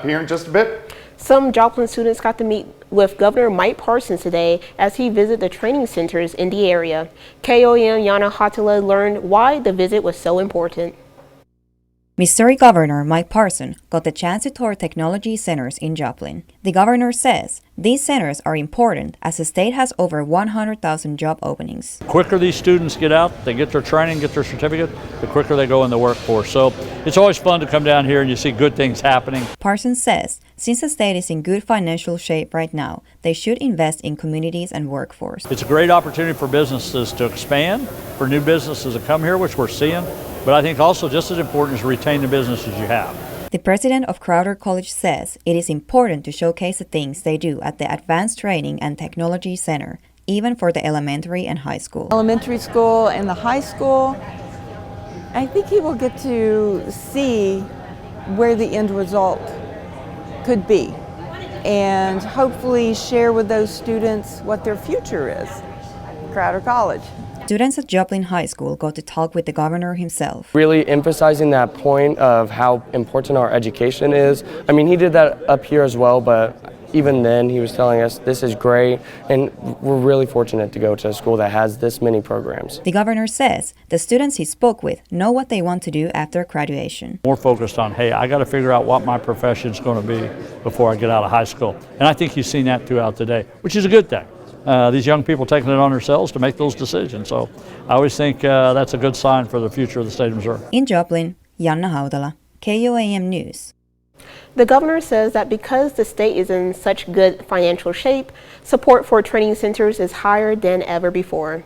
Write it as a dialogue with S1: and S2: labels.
S1: Here in just a bit.
S2: Some Joplin students got to meet with Governor Mike Parson today as he visited the training centers in the area. KOAM Yana Hatala learned why the visit was so important.
S3: Missouri Governor Mike Parson got the chance to tour technology centers in Joplin. The governor says these centers are important as the state has over 100,000 job openings.
S4: The quicker these students get out, they get their training, get their certificate, the quicker they go in the workforce. So it's always fun to come down here and you see good things happening.
S3: Parson says since the state is in good financial shape right now, they should invest in communities and workforce.
S4: It's a great opportunity for businesses to expand, for new businesses to come here, which we're seeing. But I think also just as important is retain the businesses you have.
S3: The president of Crowder College says it is important to showcase the things they do at the Advanced Training and Technology Center, even for the elementary and high school.
S5: Elementary school and the high school, I think he will get to see where the end result could be and hopefully share with those students what their future is. Crowder College.
S3: Students at Joplin High School got to talk with the governor himself.
S6: Really emphasizing that point of how important our education is. I mean, he did that up here as well, but even then he was telling us this is great and we're really fortunate to go to a school that has this many programs.
S3: The governor says the students he spoke with know what they want to do after graduation.
S4: More focused on, hey, I got to figure out what my profession is going to be before I get out of high school. And I think you've seen that throughout the day, which is a good thing. These young people taking it on themselves to make those decisions. So I always think that's a good sign for the future of the state of Missouri.
S3: In Joplin, Janna Haudala, KOAM News.
S2: The governor says that because the state is in such good financial shape, support for training centers is higher than ever before.